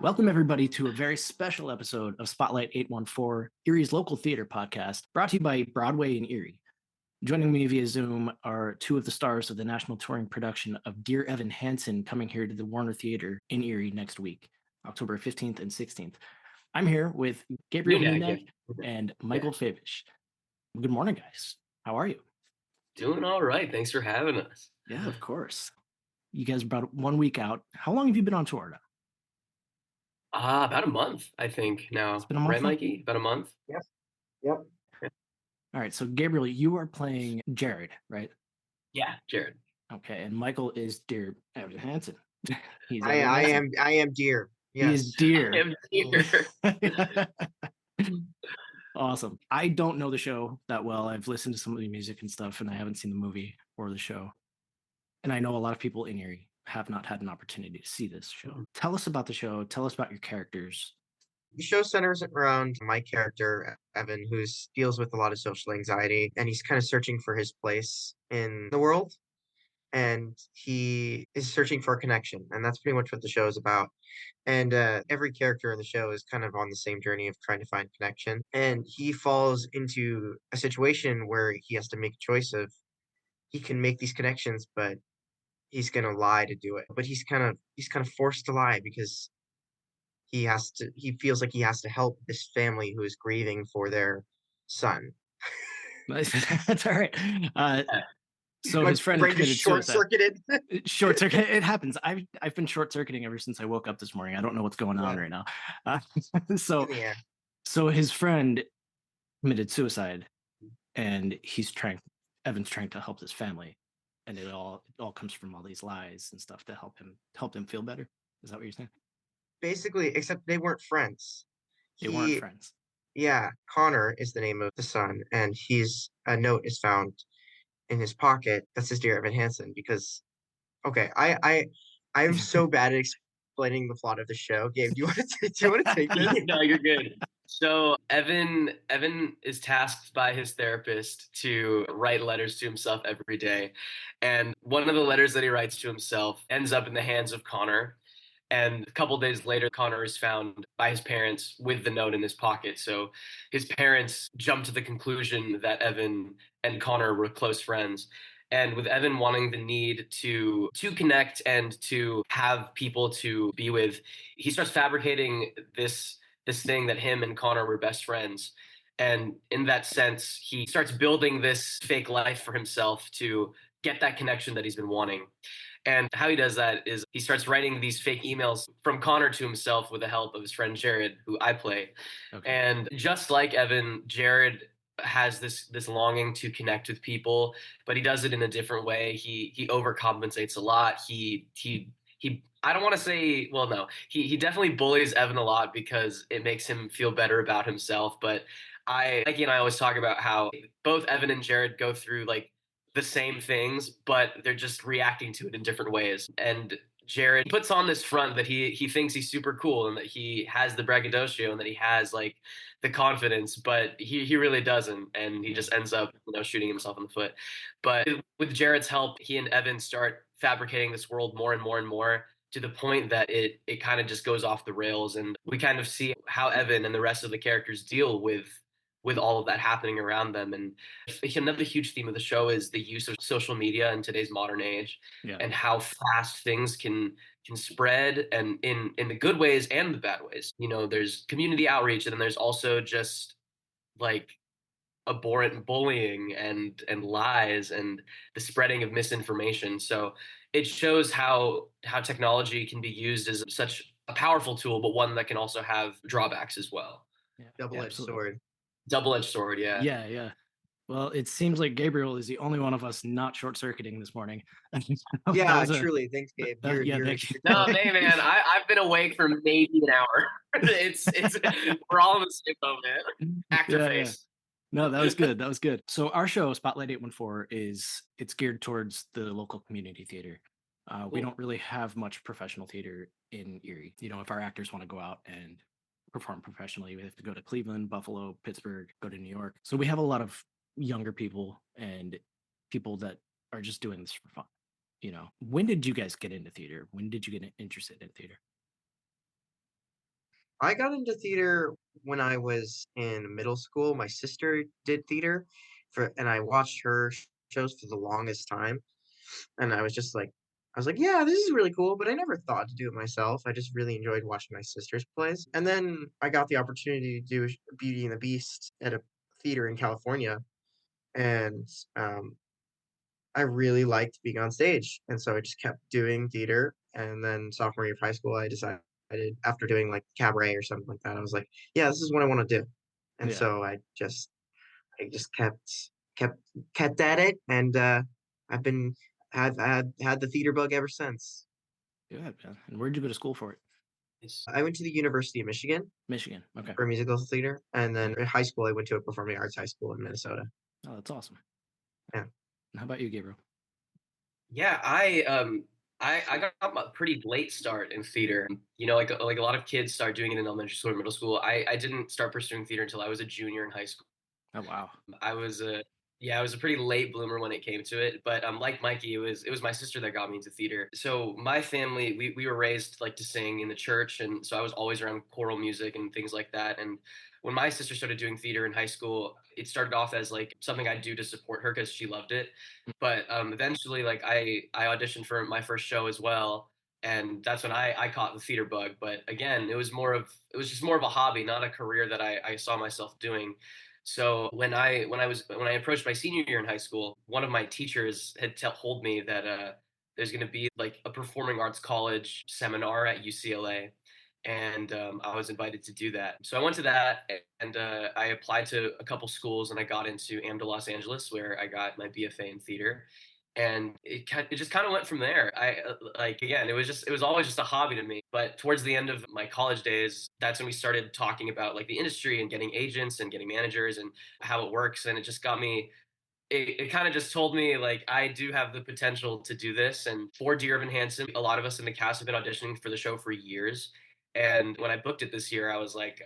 Welcome, everybody, to a very special episode of Spotlight 814, Erie's local theater podcast, brought to you by Broadway in Erie. Joining me via Zoom are two of the stars of the national touring production of Dear Evan Hansen, coming here to the Warner Theater in Erie next week, October 15th and 16th. I'm here with Gabriel Nunag and Michael Fabisch. Good morning, guys. How are you? Doing all right. Thanks for having us. Yeah, of course. You guys are about 1 week out. How long have you been on tour now? About a month, I think now. It's been a month Right, now? Mikey? About a month? Yep. All right, so Gabriel, you are playing Jared, right? Yeah, Jared. Okay, and Michael is Dear Evan Hansen. I am Dear. He is Yes. Dear. I am here. Awesome. I don't know the show that well. I've listened to some of the music and stuff, and I haven't seen the movie or the show. And I know a lot of people in Erie have not had an opportunity to see this show. Tell us about the show. Tell us about your characters. The show centers around my character, Evan, who deals with a lot of social anxiety, and he's kind of searching for his place in the world. And he is searching for a connection, and that's pretty much what the show is about. And every character in the show is kind of on the same journey of trying to find connection. And he falls into a situation where he has to make a choice of he can make these connections, but he's gonna lie to do it. But he's kind of forced to lie because he feels like he has to help this family who is grieving for their son. That's all right. So My his friend brain committed just suicide. short-circuited. Short circuit. It happens. I've been short circuiting ever since I woke up this morning. I don't know what's going on Yeah. right now. So Yeah. so his friend committed suicide, and Evan's trying to help his family, and it all comes from all these lies and stuff to help them feel better. Is that what you're saying? Basically, except they weren't friends. They weren't friends. Yeah, Connor is the name of the son, and a note is found in his pocket that says Dear Evan Hansen because okay, I'm so bad at explaining the plot of the show. Gabe, do you want to take this? No, you're good. So Evan is tasked by his therapist to write letters to himself every day. And one of the letters that he writes to himself ends up in the hands of Connor. And a couple days later, Connor is found by his parents with the note in his pocket. So his parents jump to the conclusion that Evan and Connor were close friends. And with Evan wanting the need to connect and to have people to be with, he starts fabricating this thing that him and Connor were best friends. And in that sense, he starts building this fake life for himself to get that connection that he's been wanting. And how he does that is he starts writing these fake emails from Connor to himself with the help of his friend Jared, who I play. Okay. And just like Evan, Jared has this longing to connect with people, but he does it in a different way. He overcompensates a lot. He I don't want to say, well, no, he definitely bullies Evan a lot because it makes him feel better about himself. But Mikey and I always talk about how both Evan and Jared go through like the same things, but they're just reacting to it in different ways. And Jared puts on this front that he thinks he's super cool and that he has the braggadocio and that he has like the confidence, but he really doesn't, and he just ends up shooting himself in the foot. But with Jared's help, he and Evan start fabricating this world more and more and more to the point that it kind of just goes off the rails, and we kind of see how Evan and the rest of the characters deal with all of that happening around them. And another huge theme of the show is the use of social media in today's modern age, and how fast things can spread, and in the good ways and the bad ways. There's community outreach, and then there's also just like abhorrent bullying and lies and the spreading of misinformation. So it shows how technology can be used as such a powerful tool, but one that can also have drawbacks as well. Yeah, Double-edged sword. Double-edged sword, yeah. Yeah. Well, it seems like Gabriel is the only one of us not short-circuiting this morning. Yeah, truly. Thanks, Gabe. Thank you. No, hey man, I've been awake for maybe an hour. it's we're all in the same boat, man. Actor face. No, that was good. That was good. So our show, Spotlight 814, it's geared towards the local community theater. We don't really have much professional theater in Erie. If our actors want to go out and perform professionally, we have to go to Cleveland, Buffalo, Pittsburgh, go to New York. So we have a lot of younger people and people that are just doing this for fun. When did you guys get into theater? When did you get interested in theater? I got into theater when I was in middle school. My sister did theater and I watched her shows for the longest time. And I was like, yeah, this is really cool, but I never thought to do it myself. I just really enjoyed watching my sister's plays. And then I got the opportunity to do Beauty and the Beast at a theater in California. And I really liked being on stage. And so I just kept doing theater. And then sophomore year of high school, I decided after doing like cabaret or something like that, I was like, yeah, this is what I want to do. And Yeah. so I just kept kept at it, and I've been had the theater bug ever since. Good, man. And where'd you go to school for it? I went to the University of Michigan Michigan. Okay. for musical theater, and then Yeah. in high school I went to a performing arts high school in Minnesota. Oh, that's awesome. Yeah. And how about you, Gabriel? Yeah, I got a pretty late start in theater. You know, like a lot of kids start doing it in elementary school or middle school. I didn't start pursuing theater until I was a junior in high school. Oh, wow. I was a Yeah, I was a pretty late bloomer when it came to it. But like Mikey, it was my sister that got me into theater. So my family, we were raised like to sing in the church, and so I was always around choral music and things like that. And when my sister started doing theater in high school, it started off as like something I'd do to support her because she loved it. But eventually, like I auditioned for my first show as well, and that's when I caught the theater bug. But again, it was just more of a hobby, not a career that I saw myself doing. So when I approached my senior year in high school, one of my teachers had told me that there's going to be like a performing arts college seminar at UCLA, and I was invited to do that. So I went to that, and I applied to a couple schools, and I got into AMDA Los Angeles, where I got my BFA in theater. And it just kind of went from there. I like again, it was always just a hobby to me. But towards the end of my college days, that's when we started talking about like the industry and getting agents and getting managers and how it works. And it just got me it kind of just told me like I do have the potential to do this. And for Dear Evan Hansen, a lot of us in the cast have been auditioning for the show for years. And when I booked it this year, I was like,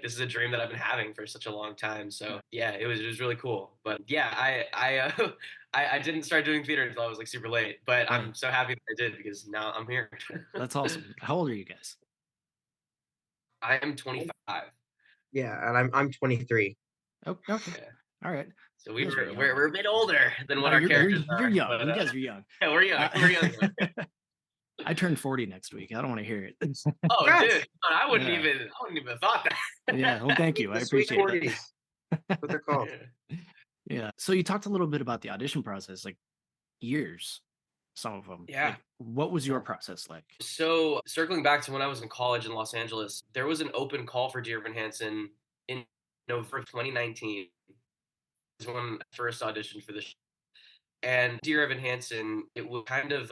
this is a dream that I've been having for such a long time. So yeah, it was really cool. But yeah, I didn't start doing theater until I was like super late. But Yeah. I'm so happy that I did because now I'm here. That's awesome. How old are you guys? I am 25. Yeah, and I'm 23. Oh, okay. Yeah. All right. So You guys are young. we're a bit older than what Oh, our you're characters you're are. young. But, You guys are young. yeah, we're young. We're young. I turn 40 next week. I don't want to hear it. Oh, Congrats! dude, I wouldn't Yeah. even have thought that. Yeah. Well, thank you. I The sweet appreciate it. 40s. That's what they're called. Yeah. Yeah. So you talked a little bit about the audition process, like years, some of them. Yeah. Like, what was your process like? So circling back to when I was in college in Los Angeles, there was an open call for Dear Evan Hansen in November of 2019. Is when I first auditioned for the show. And Dear Evan Hansen, it was kind of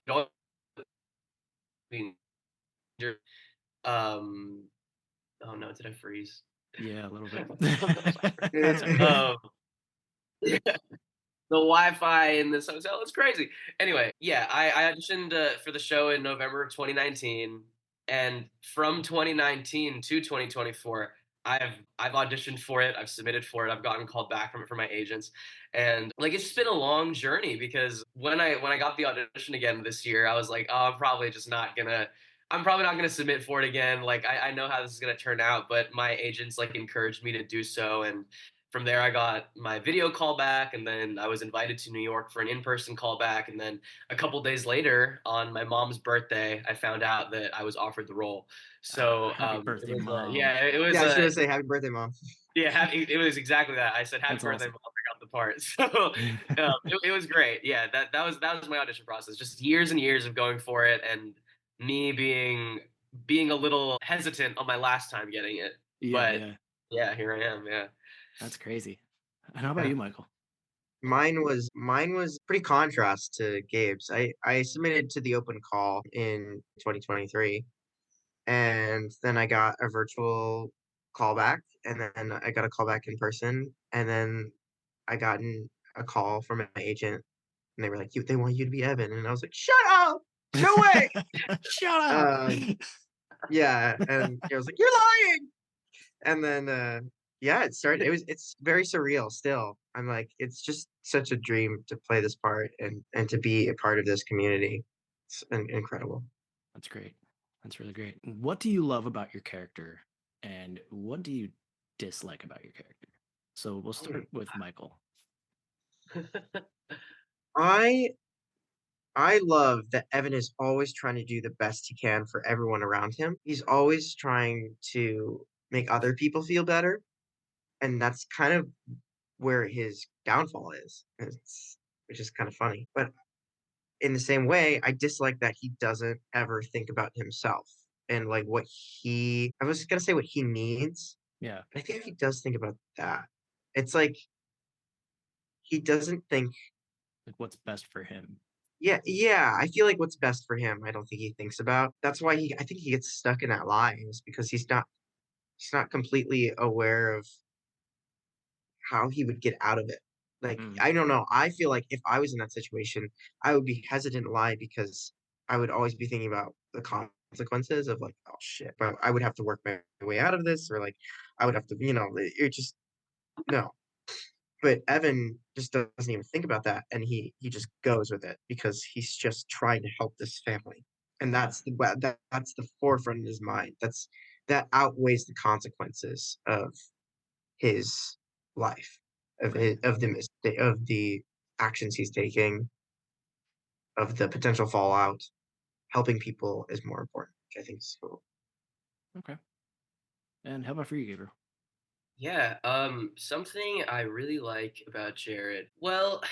um oh no, did I freeze? Yeah, a little bit. That's okay. Yeah, the Wi-Fi in this hotel is crazy. Anyway, yeah, I auditioned for the show in November of 2019, and from 2019 to 2024, I've auditioned for it. I've submitted for it. I've gotten called back from it from my agents, and like it's just been a long journey because when I got the audition again this year, I was like, oh, I'm probably not gonna submit for it again. Like I know how this is gonna turn out, but my agents like encouraged me to do so, and from there I got my video call back, and then I was invited to New York for an in-person call back, and then a couple days later on my mom's birthday I found out that I was offered the role. So Happy birthday, it was, Mom. yeah, it was Yeah, I was gonna say happy birthday, Mom. yeah, it was exactly that. I said happy That's birthday, awesome. Mom, I got the part. So it was great. Yeah, that was my audition process. Just years and years of going for it, and me being a little hesitant on my last time getting it. Yeah, But yeah. yeah, here I am. Yeah. That's crazy. And how about Yeah. you, Michael? Mine was pretty contrast to Gabe's. I submitted to the open call in 2023, and then I got a virtual callback, and then I got a callback in person, and then I gotten a call from my agent, and they were like, they want you to be Evan," and I was like, "Shut up! No way!" Shut up. Yeah, and I was like, "You're lying!" And then yeah, it's very surreal still. I'm like, it's just such a dream to play this part and to be a part of this community. It's incredible. That's great. That's really great. What do you love about your character, and what do you dislike about your character? So we'll start with Michael. I I love that Evan is always trying to do the best he can for everyone around him. He's always trying to make other people feel better, and that's kind of where his downfall is. Which is kind of funny. But in the same way, I dislike that he doesn't ever think about himself and like what I was gonna say what he needs. Yeah. I think he does think about that. It's like he doesn't think, Like what's best for him. yeah, I feel like what's best for him, I don't think he thinks about. That's why I think he gets stuck in that lie is because he's not completely aware of how he would get out of it. Like, I don't know. I feel like if I was in that situation, I would be hesitant to lie because I would always be thinking about the consequences of like, oh shit, but I would have to work my way out of this, or like I would have to, it just no. But Evan just doesn't even think about that, and he just goes with it because he's just trying to help this family, and that's the forefront in his mind. That outweighs the consequences of his life, of the actions he's taking, of the potential fallout. Helping people is more important, which I think is cool. Okay. And how about for you, Gabriel? Yeah, something I really like about Jared. Well,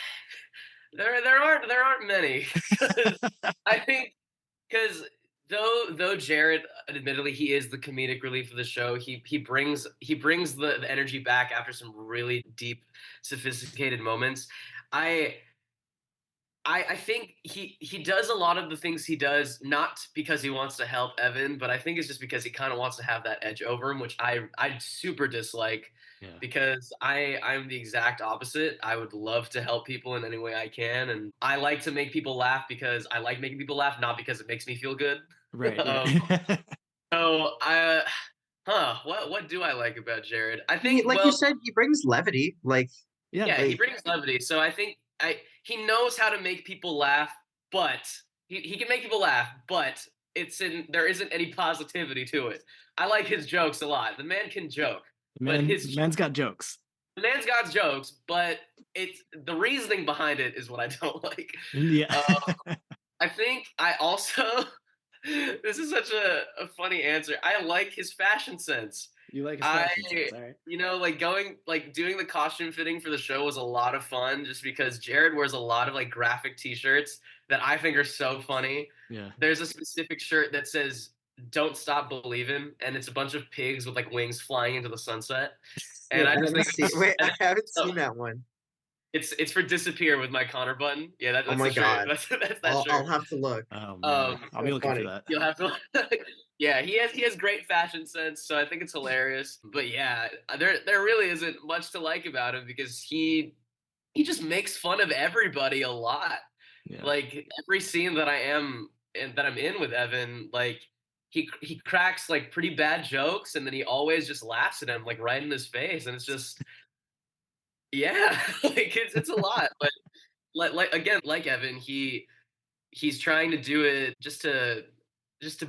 there aren't many. 'Cause I think because though Jared, admittedly, he is the comedic relief of the show. He brings the energy back after some really deep, sophisticated moments. I I think he does a lot of the things he does not because he wants to help Evan, but I think it's just because he kind of wants to have that edge over him, which I super dislike Yeah. because I'm the exact opposite. I would love to help people in any way I can, and I like to make people laugh because I like making people laugh, not because it makes me feel good. Right. So what do I like about Jared? I He, think like you well, said, he brings levity. Like, Yeah. yeah, he like, brings levity. So I think he knows how to make people laugh, but he can make people laugh, but there isn't any positivity to it. I like his jokes a lot. The man can joke, but man's got jokes. the man's got jokes, but it's the reasoning behind it is what I don't like. Yeah. I think I also this is such a funny answer. I like his fashion sense. You like his I, fashion sense, all right. doing the costume fitting for the show was a lot of fun just because Jared wears a lot of like graphic t-shirts that I think are so funny. Yeah. There's a specific shirt that says "Don't Stop Believing," and it's a bunch of pigs with like wings flying into the sunset. And I I just haven't think seen. Wait, I haven't so, seen that one. it's for "Disappear" with my Connor button. Yeah, Oh that's my the shirt. god, That's that I'll shirt. have to look. Oh man. I'll be So looking for funny. that. You'll have to. Yeah, he has great fashion sense, so I think it's hilarious. But yeah, there really isn't much to like about him because he just makes fun of everybody a lot. Yeah. Like every scene that I'm in with Evan, like he cracks like pretty bad jokes, and then he always just laughs at him like right in his face, and it's just yeah, like it's a lot. But like again, like Evan, he's trying to do it just to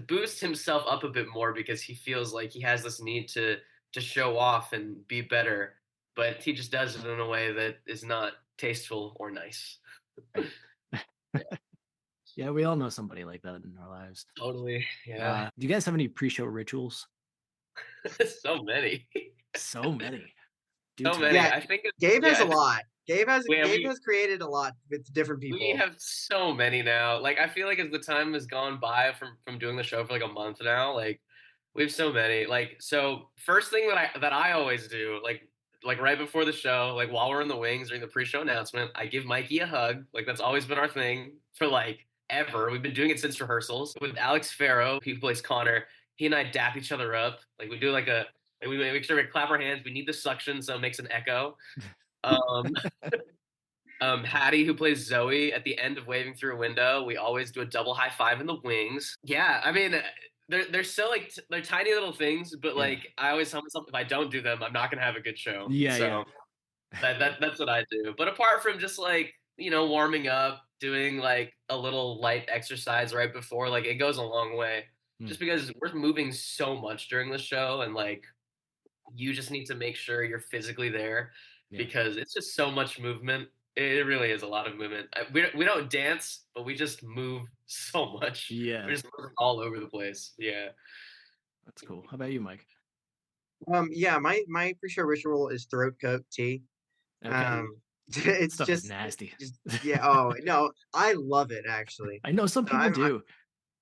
boost himself up a bit more because he feels like he has this need to show off and be better, but he just does it in a way that is not tasteful or nice. Yeah, we all know somebody like that in our lives. Totally. Yeah. Do you guys have any pre-show rituals? So many. So many. So many. Yeah, I think Gabe has yeah, a lot. Gabe we has created a lot with different we people. have so many now. Like I feel like as the time has gone by from doing the show for like a month now, like we have so many. Like so first thing that I always do, like right before the show, like while we're in the wings during the pre-show announcement, I give Mikey a hug. Like that's always been our thing for like ever. We've been doing it since rehearsals. With Alex Farrow, he plays Connor, he and I dap each other up. Like we do like we make sure we clap our hands. We need the suction so it makes an echo. Um Hattie, who plays Zoe, at the end of Waving Through a Window, we always do a double high five in the wings. Yeah, I mean, they're so like they're tiny little things, but like I always tell myself if I don't do them, I'm not gonna have a good show. Yeah, so that's what I do. But apart from just like warming up, doing like a little light exercise right before, like it goes a long way. just because we're moving so much during the show, and like you just need to make sure you're physically there because it's just so much movement. It really is a lot of movement. We don't dance, but we just move so much. Yeah. We're just moving all over the place. Yeah. That's cool. How about you, Mike? Yeah, my pre-show ritual is throat coat tea. Okay. It's Stuff is nasty. yeah. Oh no, I love it actually. I know some So people do.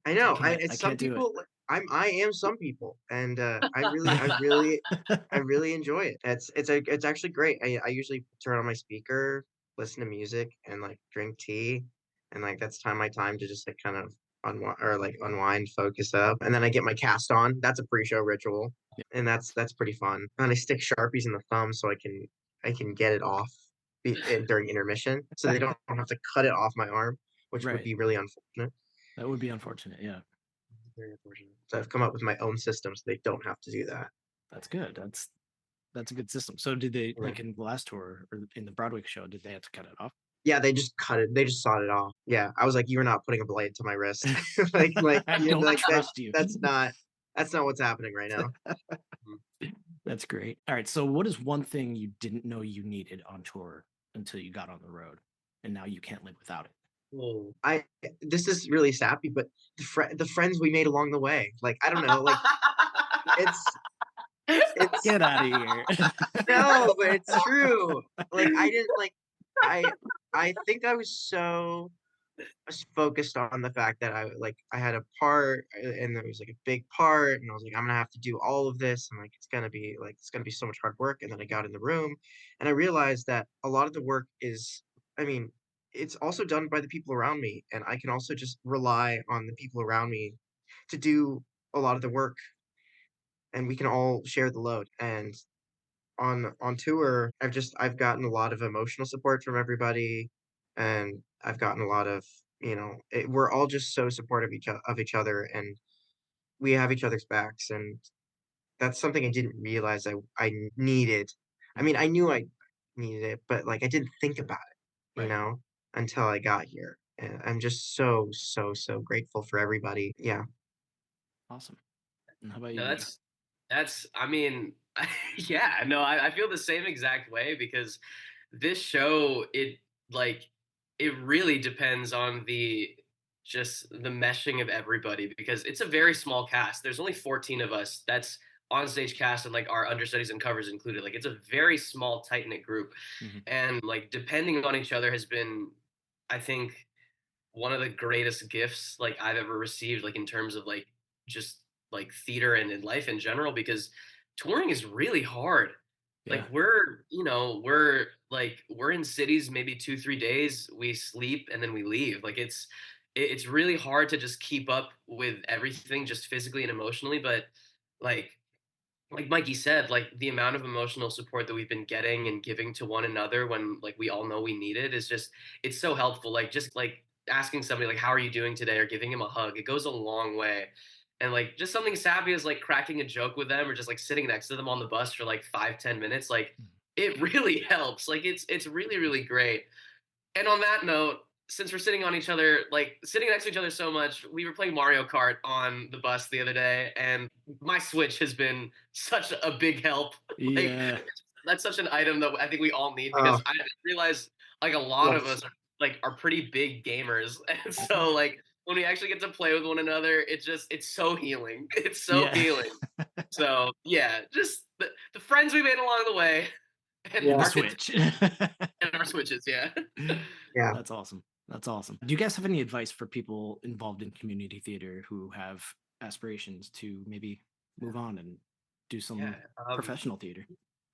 I know. I Some can't do it. people. I am some people, and I really enjoy it. It's actually great. I usually turn on my speaker, listen to music, and like drink tea, and like that's my time to just like kind of unwind, focus up, and then I get my cast on. That's a pre-show ritual, and that's pretty fun. And I stick Sharpies in the thumb so I can get it off during intermission, so they don't have to cut it off my arm, which would Right. be really unfortunate. That would be unfortunate. Yeah. Very unfortunate. So I've come up with my own system so they don't have to do that. That's good. That's a good system. So did they, Right. like in the last tour or in the Broadway show, did they have to cut it off? Yeah, they just cut it. They just sawed it off. Yeah, I was like, "You're not putting a blade to my wrist." like I you're don't like trust you. That's not what's happening right now. That's great. All right. So what is one thing you didn't know you needed on tour until you got on the road, and now you can't live without it? Whoa. This is really sappy, but the friends we made along the way, like I don't know, like it's Get out of here. no, but it's true. Like I didn't like I think I was focused on the fact that I had a part and there was like a big part and I was like I'm gonna have to do all of this and like it's gonna be so much hard work and then I got in the room and I realized that a lot of the work is I mean it's also done by the people around me and I can also just rely on the people around me to do a lot of the work and we can all share the load and on tour I've gotten a lot of emotional support from everybody and I've gotten a lot of we're all just so supportive of each other and we have each other's backs and that's something I didn't realize I needed. I mean I knew I needed it but like I didn't think about it Right. until I got here and I'm just so grateful for everybody. Yeah. Awesome. And how about you? No, Gabriel? that's I mean, yeah, no, I feel the same exact way because this show, like it really depends on the meshing of everybody because it's a very small cast. There's only 14 of us. That's on stage cast and like our understudies and covers included. Like it's a very small, tight knit group. Mhm. And like depending on each other has been, I think, one of the greatest gifts like I've ever received, like in terms of like just like theater and in life in general, because touring is really hard. Yeah. Like we're in cities maybe 2-3 days, we sleep and then we leave. Like it's really hard to just keep up with everything just physically and emotionally. But like like Mikey said, like the amount of emotional support that we've been getting and giving to one another when like we all know we need it is just it's so helpful. Like just like asking somebody like how are you doing today or giving him a hug, it goes a long way. And like just something sappy as like cracking a joke with them or just like sitting next to them on the bus for like 5-10 minutes, like it really helps. Like it's really, really great. And on that note, since we're sitting on each other, like sitting next to each other so much, we were playing Mario Kart on the bus the other day, and my Switch has been such a big help. Like Yeah. that's such an item that I think we all need Oh, because I didn't realize like a lot of us are pretty big gamers, and so like when we actually get to play with one another, it's so healing. It's so Yeah. healing. So yeah, just the friends we made along the way, and Yeah. The our Switch. and our Switches. Yeah. Yeah. That's awesome. That's awesome. Do you guys have any advice for people involved in community theater who have aspirations to maybe move on and do some Yeah. professional theater?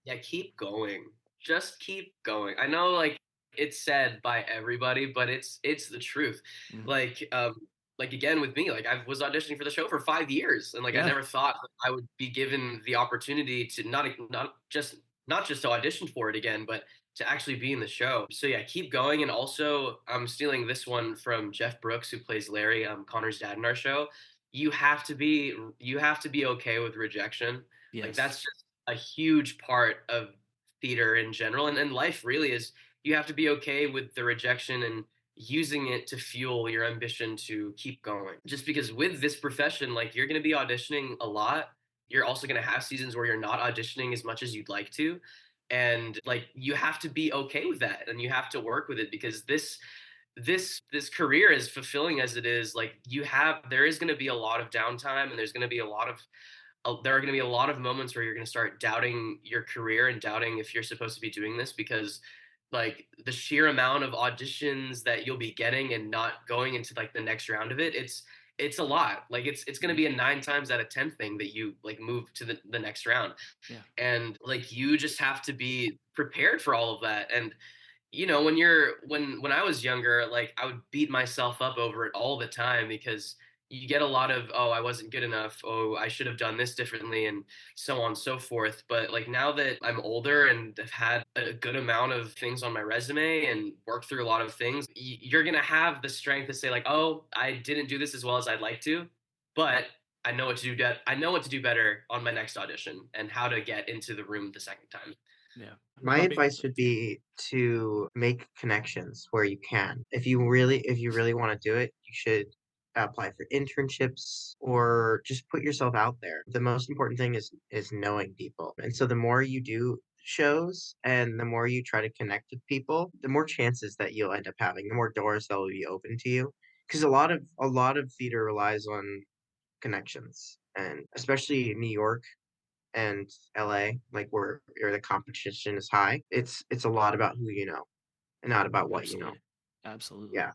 Yeah, keep going. Just keep going. I know like it's said by everybody, but it's the truth. Mhm. Like again with me, like I was auditioning for the show for 5 years and like I Yeah. never thought that I would be given the opportunity to not just to audition for it again, but to actually be in the show. So yeah, keep going. And also I'm stealing this one from Jeff Brooks, who plays Larry, Connor's dad in our show. You have to be okay with rejection. Like Yes. that's just a huge part of theater in general and life really is you have to be okay with the rejection and using it to fuel your ambition to keep going. Just because with this profession, like you're going to be auditioning a lot. You're also going to have seasons where you're not auditioning as much as you'd like to. And like you have to be okay with that and you have to work with it because this career, as fulfilling as it is, like there is going to be a lot of downtime and there are going to be a lot of moments where you're going to start doubting your career and doubting if you're supposed to be doing this because like the sheer amount of auditions that you'll be getting and not going into like the next round of it, it's a lot. Like it's going to be a 9 times out of 10 thing that you like move to the next round. Yeah. And like you just have to be prepared for all of that. And when I was younger, like I would beat myself up over it all the time because you get a lot of, oh, I wasn't good enough, oh, I should have done this differently, and so on and so forth. But like now that I'm older and have had a good amount of things on my resume and worked through a lot of things, you're gonna have the strength to say like, oh, I didn't do this as well as I'd like to, but I know what to do. I know what to do better on my next audition and how to get into the room the second time. Yeah. My advice would be to make connections where you can. If you really want to do it, you should apply for internships or just put yourself out there. The most important thing is knowing people. And so the more you do shows and the more you try to connect with people, the more chances that you'll end up having, the more doors that will be open to you. Because a lot of theater relies on connections, and especially New York and LA, like where the competition is high, it's a lot about who you know and not about what you know. Absolutely. Yeah.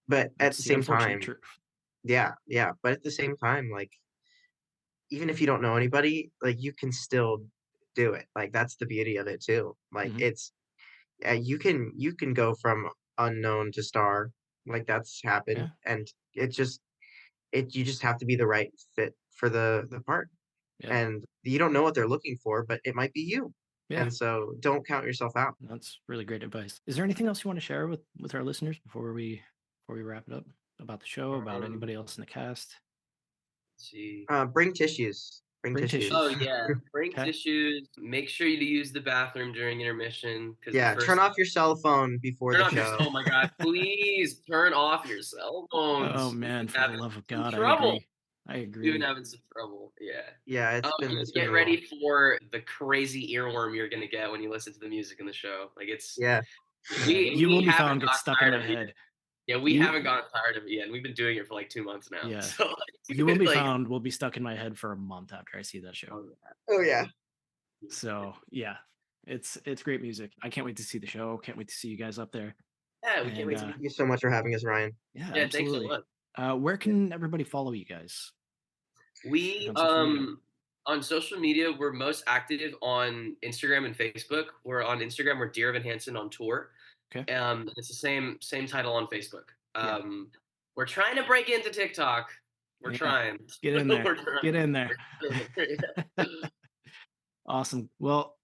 But at That's the the same unfortunate time, truth. yeah. But at the same time, like even if you don't know anybody, like you can still do it. Like that's the beauty of it too. Like Mhm. it's you can go from unknown to star. Like that's happened, Yeah. and you just have to be the right fit for the part. Yeah. And you don't know what they're looking for, but it might be you. Yeah. And so don't count yourself out. That's really great advice. Is there anything else you want to share with our listeners before we wrap it up about the show, about Um, anybody else in the cast? let's see. Bring tissues. Bring Bring tissues. Oh tissues. yeah, bring Okay. tissues. Make sure you use the bathroom during intermission because the Yeah, first turn off your cell phone before turn the off your show. oh my god, please turn off your cell Oh phones. We've man, been for the having love of some God, I trouble. agree. I We've been agree. having some trouble. Yeah. Yeah, it's been Get a ready little. for the crazy earworm you're gonna get when you listen to the music in the show. Like it's Yeah. Yeah, you we will be haven't found gets gotten stuck in tired my of it yet. head. Yeah, we You haven't gotten tired of it yet. And we've been doing it for like 2 months now. Yeah. So you will be like, found will be stuck in my head for a month after I see that show. oh, yeah. Oh yeah. So yeah, it's great music. I can't wait to see the show. Can't wait to see you guys up there. Yeah, we can't And wait to Thank you so much for having us, Ryan. yeah, Yeah, thanks so absolutely. much. Where can everybody follow you guys? We On social media. On social media, we're most active on Instagram and Facebook. We're on Instagram, we're Dear Evan Hansen on tour. Okay. It's the same title on Facebook. Yeah. We're trying to break into TikTok. We're Yeah. trying. Get in there. We're trying. Get in there. Yeah. Awesome. Well,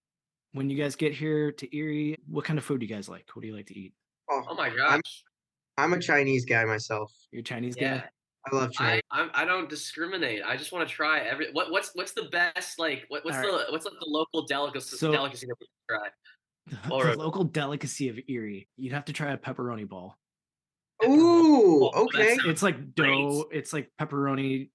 when you guys get here to Erie, what kind of food do you guys like? What do you like to eat? Oh my I'm gosh. I'm a Chinese guy myself. You're a Chinese Yeah. guy? I love Chinese. I don't discriminate. I just want to try what's the best like what's All the right. what's like the local delicacy So- delicacy that we can try? The Or- local delicacy of Erie. You'd have to try a pepperoni ball. Ooh, Oh, that okay. sounds It's like great. dough. It's like pepperoni,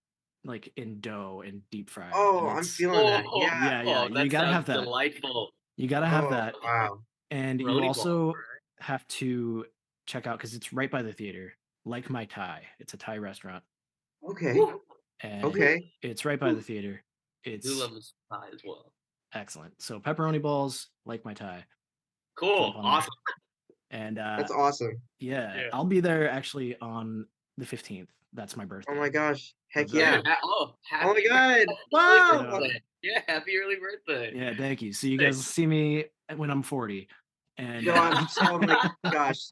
like in dough and deep fried. Oh, and I'm it's- feeling that. Oh, Yeah. Yeah. that You gotta sounds have that. delightful. You gotta have Oh, that. wow. And you Pepperoni ball, also right? have to check out because it's right by the theater. Like My Thai. It's a Thai restaurant. Okay. Woo. And Okay. it's right by the theater. I It's do love this pie as well. excellent. So pepperoni balls, Like My Thai. Cool. Jump on there. Awesome. And That's awesome. yeah, Yeah. I'll be there actually on the 15th. That's my birthday. Oh my gosh. Heck Of, yeah. Dude, happy Oh my birthday. god. Early Wow. birthday. Yeah, happy early birthday. Yeah, thank you. So you guys will see me when I'm 40. And No, I'm so like gosh.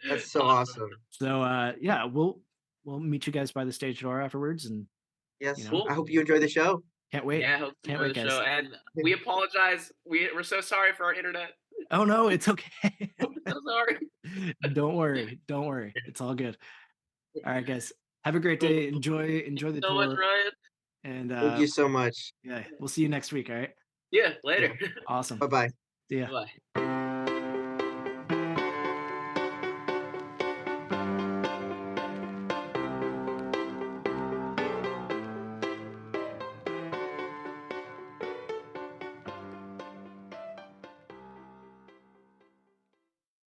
That's so awesome. so yeah, we'll meet you guys by the stage door afterwards, and Yes. You know? Cool. I hope you enjoy the show. can't wait. Yeah, I hope you Can't enjoy wait, the guys. show. And we apologize. We're so sorry for our internet. Oh no, it's okay. So sorry. Don't worry. It's all good. All right, guys. Have a great day. Enjoy the So much, tour. Ryan. And Thank you so much. yeah, we'll see you next week. All right. Yeah, later. Awesome. Bye bye. See ya. Bye.